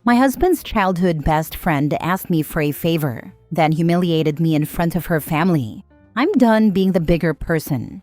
My husband's childhood best friend asked me for a favor, then humiliated me in front of her family. I'm done being the bigger person.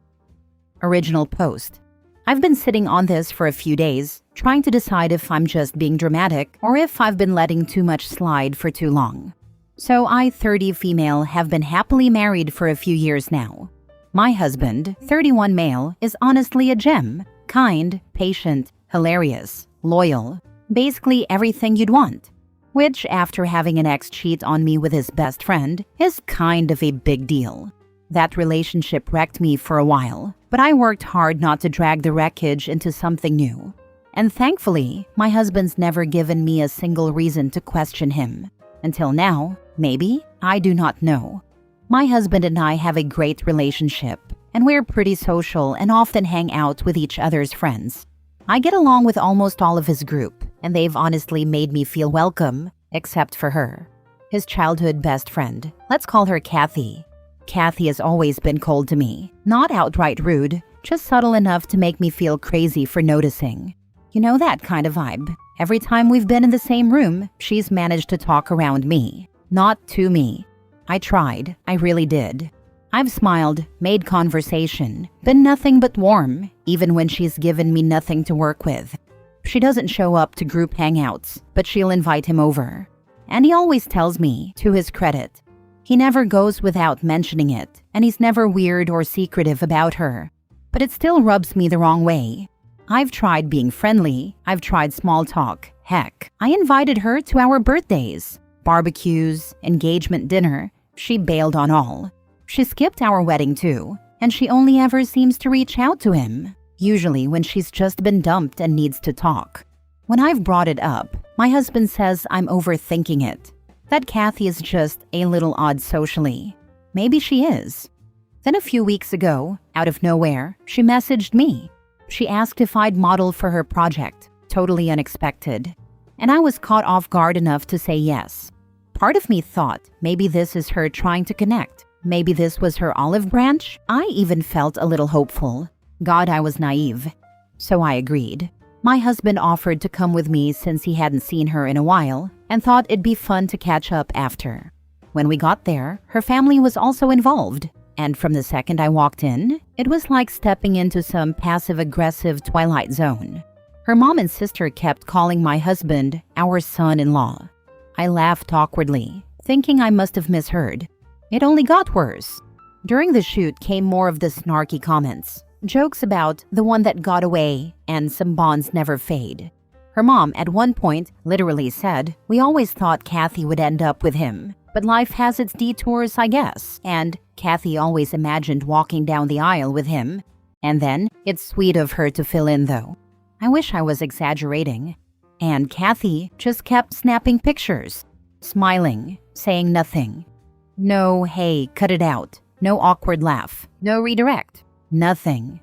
Original post. I've been sitting on this for a few days, trying to decide if I'm just being dramatic or if I've been letting too much slide for too long. So I, 30 female, have been happily married for a few years now. My husband, 31 male, is honestly a gem. Kind, patient, hilarious, loyal. Basically everything you'd want. Which, after having an ex cheat on me with his best friend, is kind of a big deal. That relationship wrecked me for a while, but I worked hard not to drag the wreckage into something new. And thankfully, my husband's never given me a single reason to question him. Until now, maybe, I do not know. My husband and I have a great relationship, and we're pretty social and often hang out with each other's friends. I get along with almost all of his group, and they've honestly made me feel welcome, except for her. His childhood best friend, let's call her Kathy. Kathy has always been cold to me, not outright rude, just subtle enough to make me feel crazy for noticing. You know that kind of vibe. Every time we've been in the same room, she's managed to talk around me, not to me. I tried, I really did. I've smiled, made conversation, been nothing but warm, even when she's given me nothing to work with. She doesn't show up to group hangouts, but she'll invite him over. And he always tells me, to his credit. He never goes without mentioning it, and he's never weird or secretive about her. But it still rubs me the wrong way. I've tried being friendly, I've tried small talk. Heck, I invited her to our birthdays, barbecues, engagement dinner. She bailed on all. She skipped our wedding too, and she only ever seems to reach out to him, usually when she's just been dumped and needs to talk. When I've brought it up, my husband says I'm overthinking it, that Kathy is just a little odd socially. Maybe she is. Then a few weeks ago, out of nowhere, she messaged me. She asked if I'd model for her project, totally unexpected. And I was caught off guard enough to say yes. Part of me thought maybe this is her trying to connect. Maybe this was her olive branch. I even felt a little hopeful. God, I was naive. So I agreed. My husband offered to come with me since he hadn't seen her in a while and thought it'd be fun to catch up after. When we got there, her family was also involved. And from the second I walked in, it was like stepping into some passive-aggressive Twilight Zone. Her mom and sister kept calling my husband our son-in-law. I laughed awkwardly, thinking I must have misheard. It only got worse. During the shoot came more of the snarky comments. Jokes about the one that got away and some bonds never fade. Her mom at one point literally said, "We always thought Kathy would end up with him, but life has its detours, I guess, and Kathy always imagined walking down the aisle with him. And then, it's sweet of her to fill in though." I wish I was exaggerating. And Kathy just kept snapping pictures, smiling, saying nothing. No, hey, cut it out. No awkward laugh. No redirect. Nothing.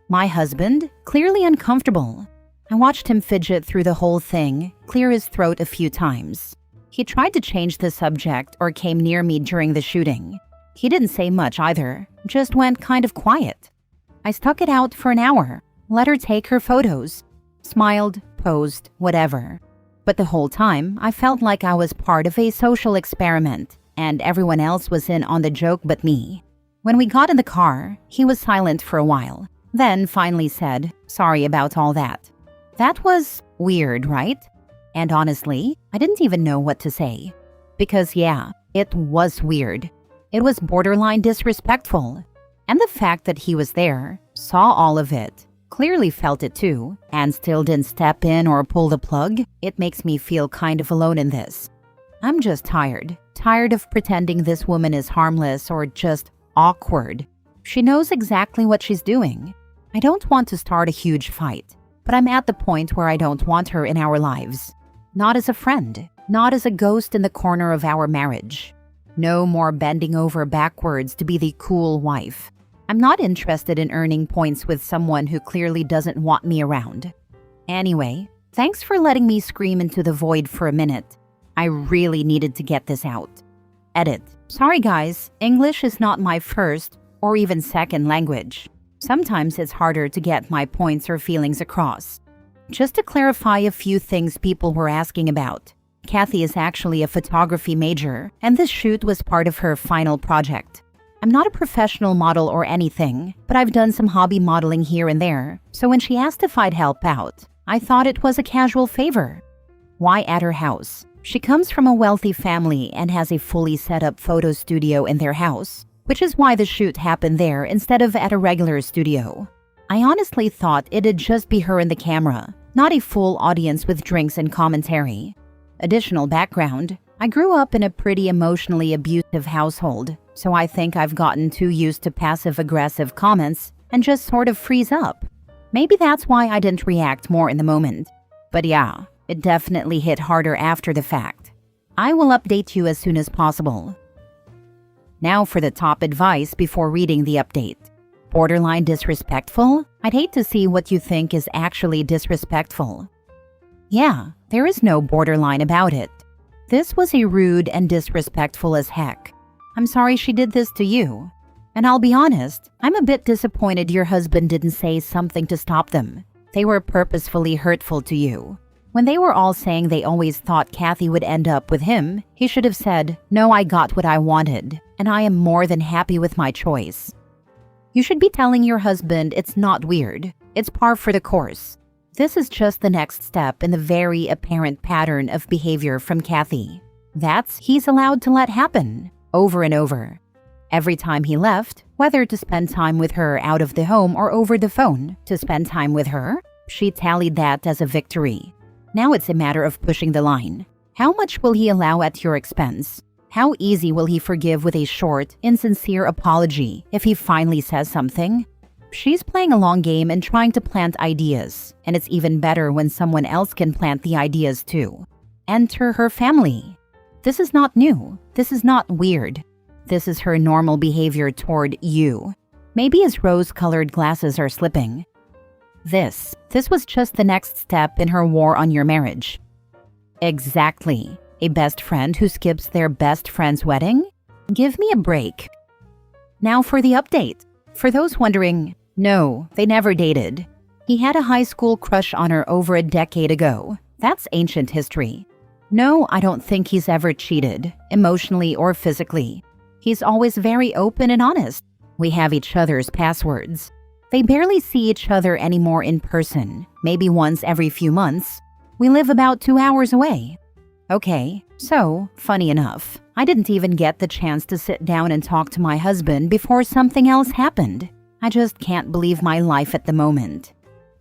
My husband, clearly uncomfortable. I watched him fidget through the whole thing, clear his throat a few times. He tried to change the subject or came near me during the shooting. He didn't say much either, just went kind of quiet. I stuck it out for an hour, let her take her photos, smiled, posed, whatever. But the whole time, I felt like I was part of a social experiment, and everyone else was in on the joke but me. When we got in the car, he was silent for a while, then finally said, "Sorry about all that." That was weird, right? And honestly, I didn't even know what to say. Because yeah, it was weird. It was borderline disrespectful. And the fact that he was there, saw all of it, clearly felt it too, and still didn't step in or pull the plug, it makes me feel kind of alone in this. I'm just tired. Tired of pretending this woman is harmless or just awkward. She knows exactly what she's doing. I don't want to start a huge fight, but I'm at the point where I don't want her in our lives. Not as a friend, not as a ghost in the corner of our marriage. No more bending over backwards to be the cool wife. I'm not interested in earning points with someone who clearly doesn't want me around. Anyway, thanks for letting me scream into the void for a minute. I really needed to get this out. Edit. Sorry guys, English is not my first or even second language. Sometimes it's harder to get my points or feelings across. Just to clarify a few things people were asking about. Kathy is actually a photography major, and this shoot was part of her final project. I'm not a professional model or anything, but I've done some hobby modeling here and there, so when she asked if I'd help out, I thought it was a casual favor. Why at her house? She comes from a wealthy family and has a fully set-up photo studio in their house, which is why the shoot happened there instead of at a regular studio. I honestly thought it'd just be her and the camera, not a full audience with drinks and commentary. Additional background, I grew up in a pretty emotionally abusive household, so I think I've gotten too used to passive-aggressive comments and just sort of freeze up. Maybe that's why I didn't react more in the moment. But yeah, it definitely hit harder after the fact. I will update you as soon as possible. Now for the top advice before reading the update. Borderline disrespectful? I'd hate to see what you think is actually disrespectful. Yeah, there is no borderline about it. This was a rude and disrespectful as heck. I'm sorry she did this to you. And I'll be honest, I'm a bit disappointed your husband didn't say something to stop them. They were purposefully hurtful to you. When they were all saying they always thought Kathy would end up with him, he should have said, "No, I got what I wanted, and I am more than happy with my choice." You should be telling your husband it's not weird. It's par for the course. This is just the next step in the very apparent pattern of behavior from Kathy. That's he's allowed to let happen, over and over. Every time he left, whether to spend time with her out of the home or over the phone to spend time with her, she tallied that as a victory. Now it's a matter of pushing the line. How much will he allow at your expense? How easy will he forgive with a short, insincere apology if he finally says something? She's playing a long game and trying to plant ideas, and it's even better when someone else can plant the ideas too. Enter her family. This is not new. This is not weird. This is her normal behavior toward you. Maybe his rose-colored glasses are slipping. This was just the next step in her war on your marriage. Exactly. A best friend who skips their best friend's wedding? Give me a break. Now for the update. For those wondering, no, they never dated. He had a high school crush on her over a decade ago. That's ancient history. No, I don't think he's ever cheated, emotionally or physically. He's always very open and honest. We have each other's passwords. They barely see each other anymore in person, maybe once every few months. We live about 2 hours away. Okay, so, funny enough, I didn't even get the chance to sit down and talk to my husband before something else happened. I just can't believe my life at the moment.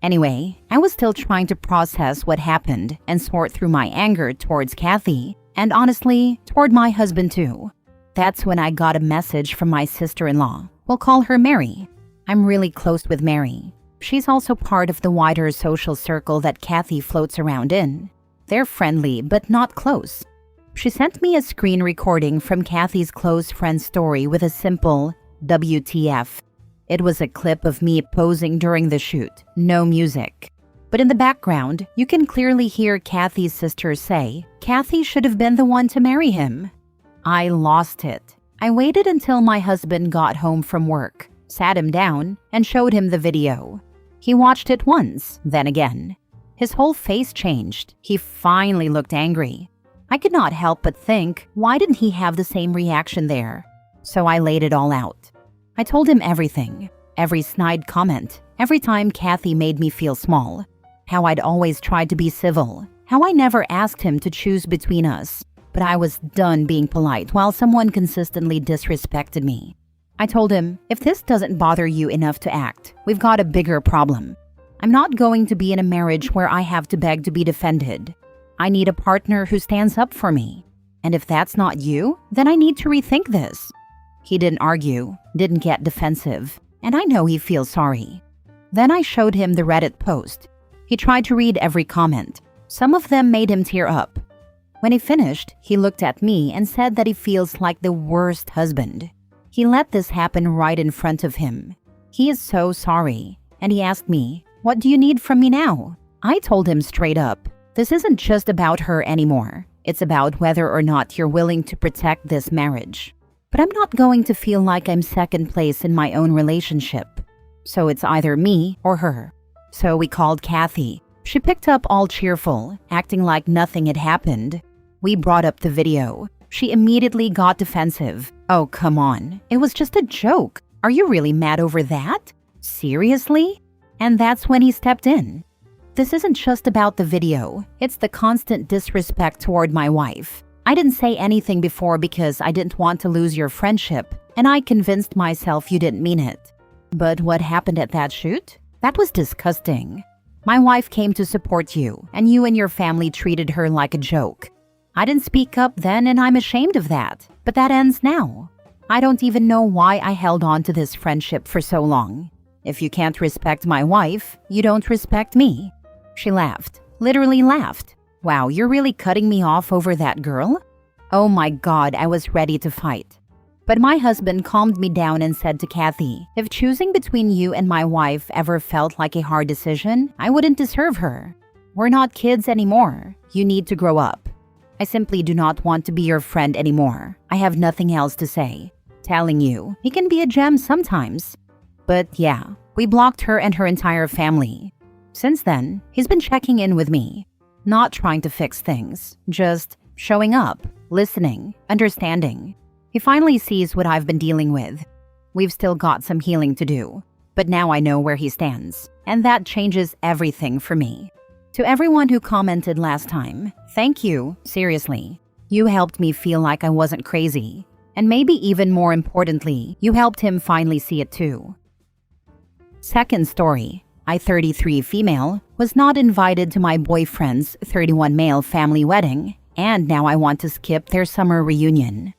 Anyway, I was still trying to process what happened and sort through my anger towards Kathy, and honestly, toward my husband too. That's when I got a message from my sister-in-law. We'll call her Mary. I'm really close with Mary. She's also part of the wider social circle that Kathy floats around in. They're friendly, but not close. She sent me a screen recording from Kathy's close friend's story with a simple WTF. It was a clip of me posing during the shoot, no music. But in the background, you can clearly hear Kathy's sister say, Kathy should have been the one to marry him. I lost it. I waited until my husband got home from work, sat him down, and showed him the video. He watched it once, then again. His whole face changed. He finally looked angry. I could not help but think, why didn't he have the same reaction there? So I laid it all out. I told him everything, every snide comment, every time Kathy made me feel small, how I'd always tried to be civil, how I never asked him to choose between us, but I was done being polite while someone consistently disrespected me. I told him, if this doesn't bother you enough to act, we've got a bigger problem. I'm not going to be in a marriage where I have to beg to be defended. I need a partner who stands up for me. And if that's not you, then I need to rethink this. He didn't argue, didn't get defensive, and I know he feels sorry. Then I showed him the Reddit post. He tried to read every comment. Some of them made him tear up. When he finished, he looked at me and said that he feels like the worst husband. He let this happen right in front of him. He is so sorry, and he asked me, what do you need from me now? I told him straight up, this isn't just about her anymore. It's about whether or not you're willing to protect this marriage. But I'm not going to feel like I'm second place in my own relationship. So it's either me or her. So we called Kathy. She picked up all cheerful, acting like nothing had happened. We brought up the video. She immediately got defensive. Oh, come on. It was just a joke. Are you really mad over that? Seriously? And that's when he stepped in. This isn't just about the video. It's the constant disrespect toward my wife. I didn't say anything before because I didn't want to lose your friendship, and I convinced myself you didn't mean it. But what happened at that shoot? That was disgusting. My wife came to support you, and you and your family treated her like a joke. I didn't speak up then, and I'm ashamed of that. But that ends now. I don't even know why I held on to this friendship for so long. If you can't respect my wife, you don't respect me. She laughed. Literally laughed. Wow, you're really cutting me off over that girl? Oh my God, I was ready to fight. But my husband calmed me down and said to Kathy, if choosing between you and my wife ever felt like a hard decision, I wouldn't deserve her. We're not kids anymore. You need to grow up. I simply do not want to be your friend anymore. I have nothing else to say. Telling you, he can be a gem sometimes. But yeah, we blocked her and her entire family. Since then, he's been checking in with me. Not trying to fix things, just showing up, listening, understanding. He finally sees what I've been dealing with. We've still got some healing to do, but now I know where he stands, and that changes everything for me. To everyone who commented last time, thank you, seriously. You helped me feel like I wasn't crazy, and maybe even more importantly, you helped him finally see it too. Second story, I, 33 female, was not invited to my boyfriend's 31 male family wedding, and now I want to skip their summer reunion.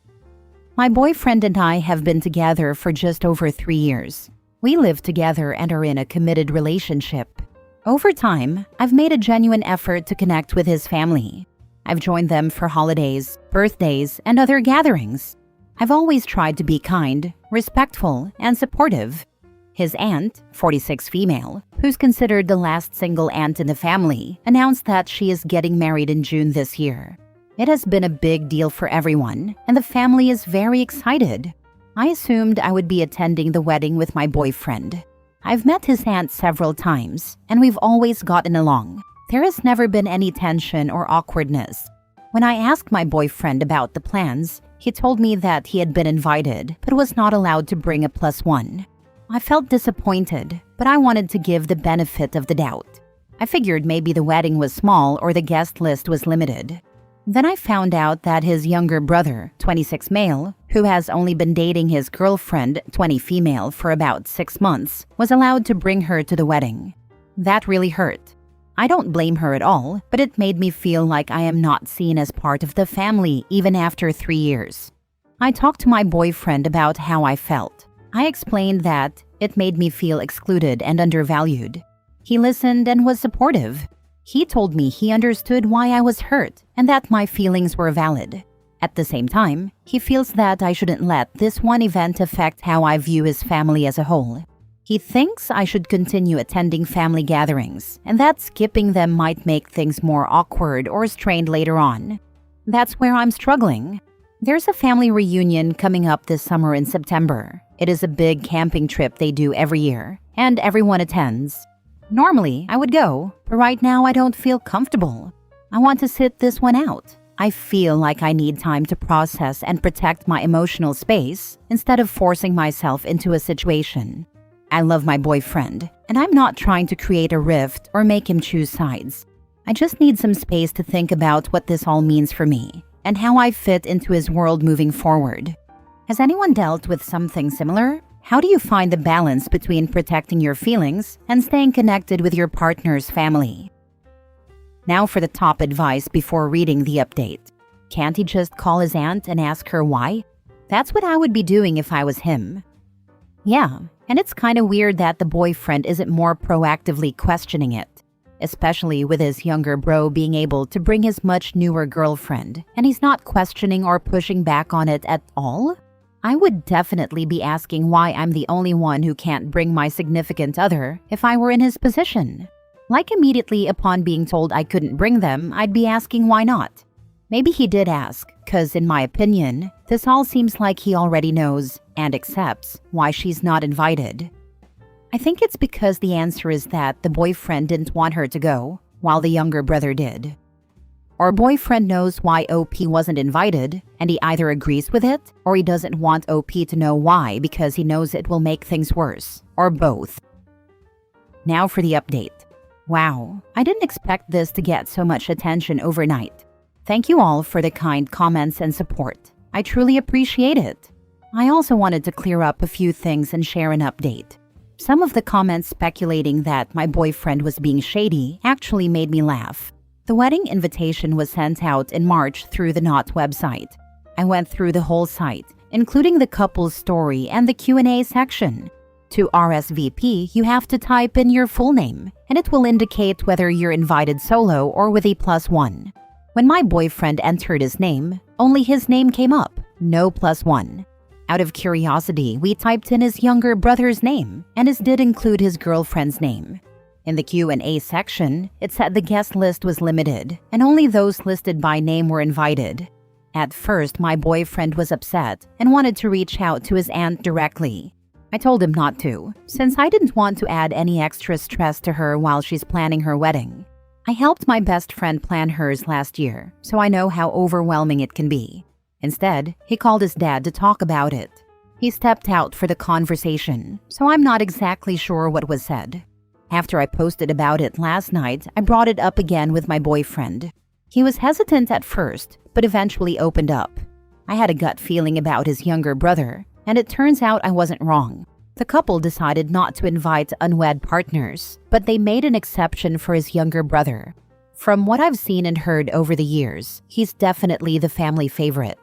My boyfriend and I have been together for just over 3 years. We live together and are in a committed relationship. Over time, I've made a genuine effort to connect with his family. I've joined them for holidays, birthdays, and other gatherings. I've always tried to be kind, respectful, and supportive. His aunt, 46 female, who's considered the last single aunt in the family, announced that she is getting married in June this year. It has been a big deal for everyone, and the family is very excited. I assumed I would be attending the wedding with my boyfriend. I've met his aunt several times, and we've always gotten along. There has never been any tension or awkwardness. When I asked my boyfriend about the plans, he told me that he had been invited, but was not allowed to bring a +1. I felt disappointed, but I wanted to give the benefit of the doubt. I figured maybe the wedding was small or the guest list was limited. Then I found out that his younger brother, 26 male, who has only been dating his girlfriend, 20 female, for about 6 months, was allowed to bring her to the wedding. That really hurt. I don't blame her at all, but it made me feel like I am not seen as part of the family even after 3 years. I talked to my boyfriend about how I felt. I explained that it made me feel excluded and undervalued. He listened and was supportive. He told me he understood why I was hurt and that my feelings were valid. At the same time, he feels that I shouldn't let this one event affect how I view his family as a whole. He thinks I should continue attending family gatherings and that skipping them might make things more awkward or strained later on. That's where I'm struggling. There's a family reunion coming up this summer in September. It is a big camping trip they do every year, and everyone attends. Normally, I would go, but right now I don't feel comfortable. I want to sit this one out. I feel like I need time to process and protect my emotional space instead of forcing myself into a situation. I love my boyfriend, and I'm not trying to create a rift or make him choose sides. I just need some space to think about what this all means for me and how I fit into his world moving forward. Has anyone dealt with something similar? How do you find the balance between protecting your feelings and staying connected with your partner's family? Now for the top advice before reading the update. Can't he just call his aunt and ask her why? That's what I would be doing if I was him. Yeah, and it's kind of weird that the boyfriend isn't more proactively questioning it, especially with his younger bro being able to bring his much newer girlfriend, and he's not questioning or pushing back on it at all? I would definitely be asking why I'm the only one who can't bring my significant other if I were in his position. Like immediately upon being told I couldn't bring them, I'd be asking why not. Maybe he did ask, cause in my opinion, this all seems like he already knows and accepts why she's not invited. I think it's because the answer is that the boyfriend didn't want her to go, while the younger brother did. Or boyfriend knows why OP wasn't invited, and he either agrees with it, or he doesn't want OP to know why because he knows it will make things worse, or both. Now for the update. Wow, I didn't expect this to get so much attention overnight. Thank you all for the kind comments and support. I truly appreciate it. I also wanted to clear up a few things and share an update. Some of the comments speculating that my boyfriend was being shady actually made me laugh. The wedding invitation was sent out in March through the Knot website. I went through the whole site, including the couple's story and the Q&A section. To RSVP, you have to type in your full name, and it will indicate whether you're invited solo or with a +1. When my boyfriend entered his name, only his name came up, no +1. Out of curiosity, we typed in his younger brother's name, and it did include his girlfriend's name. In the Q&A section, it said the guest list was limited, and only those listed by name were invited. At first, my boyfriend was upset and wanted to reach out to his aunt directly. I told him not to, since I didn't want to add any extra stress to her while she's planning her wedding. I helped my best friend plan hers last year, so I know how overwhelming it can be. Instead, he called his dad to talk about it. He stepped out for the conversation, so I'm not exactly sure what was said. After I posted about it last night, I brought it up again with my boyfriend. He was hesitant at first, but eventually opened up. I had a gut feeling about his younger brother, and it turns out I wasn't wrong. The couple decided not to invite unwed partners, but they made an exception for his younger brother. From what I've seen and heard over the years, he's definitely the family favorite.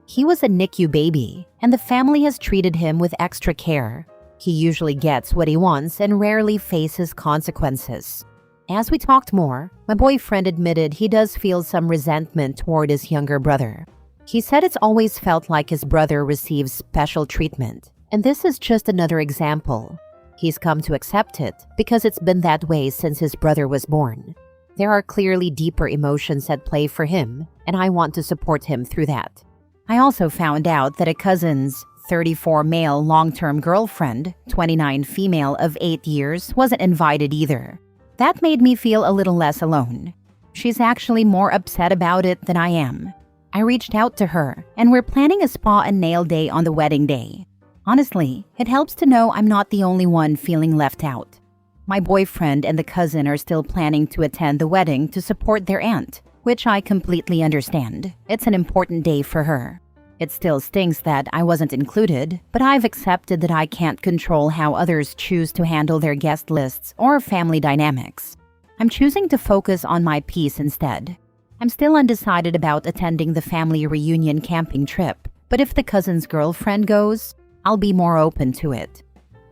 He was a NICU baby, and the family has treated him with extra care. He usually gets what he wants and rarely faces consequences. As we talked more, my boyfriend admitted he does feel some resentment toward his younger brother. He said it's always felt like his brother receives special treatment, and this is just another example. He's come to accept it because it's been that way since his brother was born. There are clearly deeper emotions at play for him, and I want to support him through that. I also found out that a cousin's 34 male long-term girlfriend, 29 female of 8 years, wasn't invited either. That made me feel a little less alone. She's actually more upset about it than I am. I reached out to her, and we're planning a spa and nail day on the wedding day. Honestly, it helps to know I'm not the only one feeling left out. My boyfriend and the cousin are still planning to attend the wedding to support their aunt, which I completely understand. It's an important day for her. It still stings that I wasn't included, but I've accepted that I can't control how others choose to handle their guest lists or family dynamics. I'm choosing to focus on my peace instead. I'm still undecided about attending the family reunion camping trip, but if the cousin's girlfriend goes, I'll be more open to it.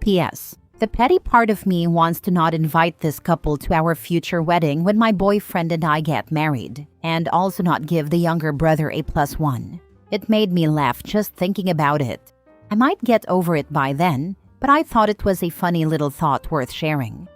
P.S. The petty part of me wants to not invite this couple to our future wedding when my boyfriend and I get married, and also not give the younger brother a +1. It made me laugh just thinking about it. I might get over it by then, but I thought it was a funny little thought worth sharing.